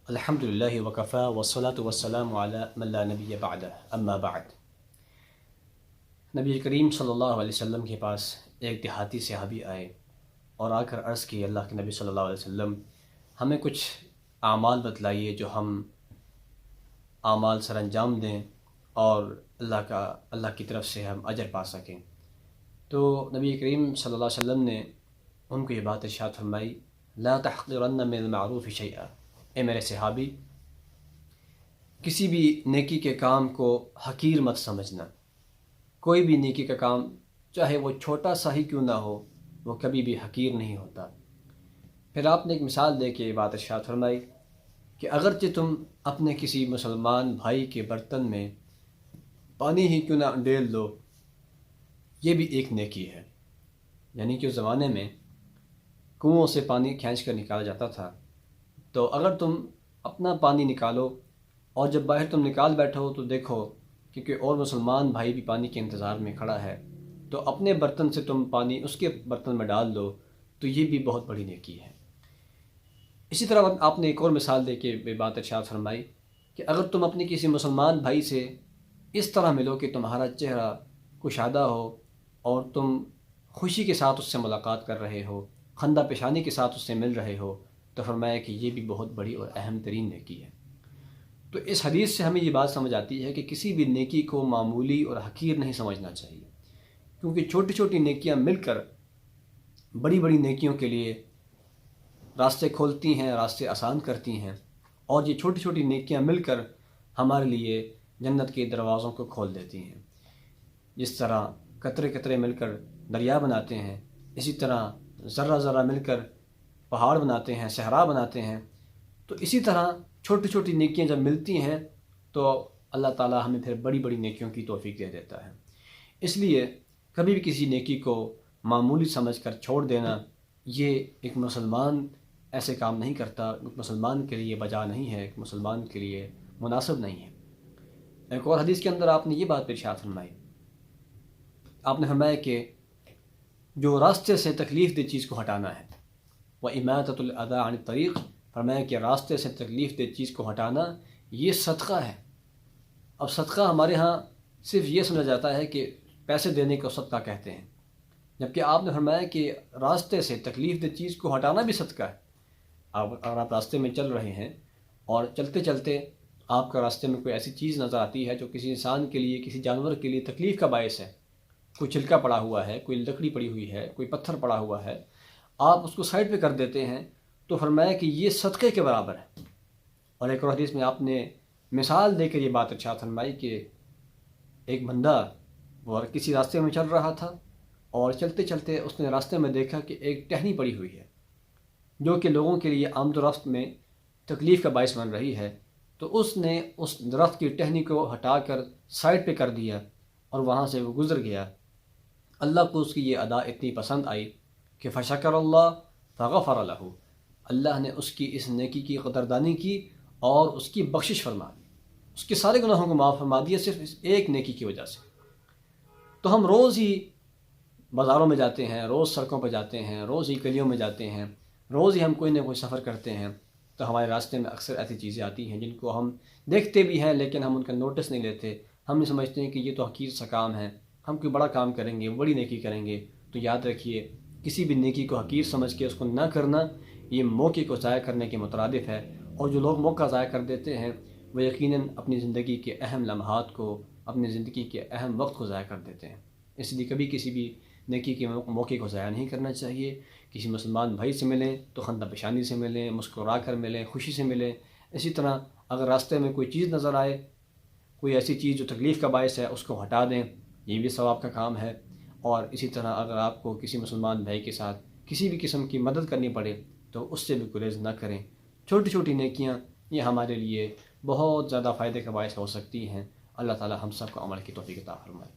الحمدللہ وکفی والصلاة والسلام علی من لا نبی بعدہ اما بعد۔ نبی کریم صلی اللہ علیہ وسلم کے پاس ایک دیہاتی صحابی آئے اور آ کر عرض کی، اللہ کے نبی صلی اللہ علیہ وسلم ہمیں کچھ اعمال بتلائیے جو ہم اعمال سر انجام دیں اور اللہ کی طرف سے ہم اجر پا سکیں۔ تو نبی کریم صلی اللہ علیہ وسلم نے ان کو یہ بات ارشاد فرمائی، لا تحقرن من المعروف شیئا، اے میرے صحابی کسی بھی نیکی کے کام کو حقیر مت سمجھنا۔ کوئی بھی نیکی کا کام چاہے وہ چھوٹا سا ہی کیوں نہ ہو، وہ کبھی بھی حقیر نہیں ہوتا۔ پھر آپ نے ایک مثال دے کے یہ بات ارشاد فرمائی کہ اگرچہ تم اپنے کسی مسلمان بھائی کے برتن میں پانی ہی کیوں نہ ڈال دو، یہ بھی ایک نیکی ہے۔ یعنی کہ اس زمانے میں کنوؤں سے پانی کھینچ کر نکالا جاتا تھا، تو اگر تم اپنا پانی نکالو اور جب باہر تم نکال بیٹھو تو دیکھو کہ کوئی اور مسلمان بھائی بھی پانی کے انتظار میں کھڑا ہے، تو اپنے برتن سے تم پانی اس کے برتن میں ڈال دو، تو یہ بھی بہت بڑی نیکی ہے۔ اسی طرح آپ نے ایک اور مثال دے کے بات ارشاد فرمائی کہ اگر تم اپنے کسی مسلمان بھائی سے اس طرح ملو کہ تمہارا چہرہ کشادہ ہو اور تم خوشی کے ساتھ اس سے ملاقات کر رہے ہو، خندہ پیشانی کے ساتھ اس سے مل رہے ہو، تو فرمایا کہ یہ بھی بہت بڑی اور اہم ترین نیکی ہے۔ تو اس حدیث سے ہمیں یہ بات سمجھ آتی ہے کہ کسی بھی نیکی کو معمولی اور حقیر نہیں سمجھنا چاہیے، کیونکہ چھوٹی چھوٹی نیکیاں مل کر بڑی بڑی نیکیوں کے لیے راستے کھولتی ہیں، راستے آسان کرتی ہیں، اور یہ چھوٹی چھوٹی نیکیاں مل کر ہمارے لیے جنت کے دروازوں کو کھول دیتی ہیں۔ جس طرح قطرے قطرے مل کر دریا بناتے ہیں، اسی طرح ذرہ ذرہ مل کر پہاڑ بناتے ہیں، صحرا بناتے ہیں، تو اسی طرح چھوٹی چھوٹی نیکیاں جب ملتی ہیں تو اللہ تعالیٰ ہمیں پھر بڑی بڑی نیکیوں کی توفیق دے دیتا ہے۔ اس لیے کبھی بھی کسی نیکی کو معمولی سمجھ کر چھوڑ دینا، یہ ایک مسلمان ایسے کام نہیں کرتا، ایک مسلمان کے لیے بجا نہیں ہے، ایک مسلمان کے لیے مناسب نہیں ہے۔ ایک اور حدیث کے اندر آپ نے یہ بات ارشاد فرمائی، آپ نے فرمایا کہ جو راستے سے تکلیف دہ چیز کو ہٹانا ہے، وَإِمَاتَةُ الْأَذَىٰ عَنِ الطَّرِيقِ، فرمایا کہ راستے سے تکلیف دہ چیز کو ہٹانا یہ صدقہ ہے۔ اب صدقہ ہمارے ہاں صرف یہ سمجھا جاتا ہے کہ پیسے دینے کو صدقہ کہتے ہیں، جبکہ آپ نے فرمایا کہ راستے سے تکلیف دہ چیز کو ہٹانا بھی صدقہ ہے۔ اگر آپ راستے میں چل رہے ہیں اور چلتے چلتے آپ کا راستے میں کوئی ایسی چیز نظر آتی ہے جو کسی انسان کے لیے، کسی جانور کے لیے تکلیف کا باعث ہے، کوئی چھلکا پڑا ہوا ہے، کوئی لکڑی پڑی ہوئی ہے، کوئی پتھر پڑا ہوا ہے، آپ اس کو سائڈ پہ کر دیتے ہیں، تو فرمایا کہ یہ صدقے کے برابر ہے۔ اور ایک اور حدیث میں آپ نے مثال دے کر یہ بات ارشاد فرمائی کہ ایک بندہ وہ کسی راستے میں چل رہا تھا اور چلتے چلتے اس نے راستے میں دیکھا کہ ایک ٹہنی پڑی ہوئی ہے جو کہ لوگوں کے لیے آمد و رفت میں تکلیف کا باعث بن رہی ہے، تو اس نے اس درخت کی ٹہنی کو ہٹا کر سائڈ پہ کر دیا اور وہاں سے وہ گزر گیا۔ اللہ کو اس کی یہ ادا اتنی پسند آئی کہ فشکر اللہ فغفر لہ، اللہ نے اس کی اس نیکی کی قدردانی کی اور اس کی بخشش فرما دی، اس کے سارے گناہوں کو معاف فرما دیا صرف اس ایک نیکی کی وجہ سے۔ تو ہم روز ہی بازاروں میں جاتے ہیں، روز سڑکوں پہ جاتے ہیں، روز ہی گلیوں میں جاتے ہیں، روز ہی ہم کوئی نہ کوئی سفر کرتے ہیں، تو ہمارے راستے میں اکثر ایسی چیزیں آتی ہیں جن کو ہم دیکھتے بھی ہیں لیکن ہم ان کا نوٹس نہیں لیتے۔ ہم یہ سمجھتے ہیں کہ یہ تو حقیر سا کام ہے، ہم کوئی بڑا کام کریں گے، بڑی نیکی کریں گے۔ تو یاد رکھیے، کسی بھی نیکی کو حقیر سمجھ کے اس کو نہ کرنا، یہ موقع کو ضائع کرنے کے مترادف ہے، اور جو لوگ موقع ضائع کر دیتے ہیں وہ یقیناً اپنی زندگی کے اہم لمحات کو، اپنی زندگی کے اہم وقت کو ضائع کر دیتے ہیں۔ اس لیے کبھی کسی بھی نیکی کے موقع کو ضائع نہیں کرنا چاہیے۔ کسی مسلمان بھائی سے ملیں تو خندہ پیشانی سے ملیں، مسکرا کر ملیں، خوشی سے ملیں۔ اسی طرح اگر راستے میں کوئی چیز نظر آئے، کوئی ایسی چیز جو تکلیف کا باعث ہے، اس کو ہٹا دیں، یہ بھی ثواب کا کام ہے۔ اور اسی طرح اگر آپ کو کسی مسلمان بھائی کے ساتھ کسی بھی قسم کی مدد کرنی پڑے تو اس سے بھی گریز نہ کریں۔ چھوٹی چھوٹی نیکیاں یہ ہمارے لیے بہت زیادہ فائدے کا باعث ہو سکتی ہیں۔ اللہ تعالی ہم سب کو عمل کی توفیق عطا فرمائے۔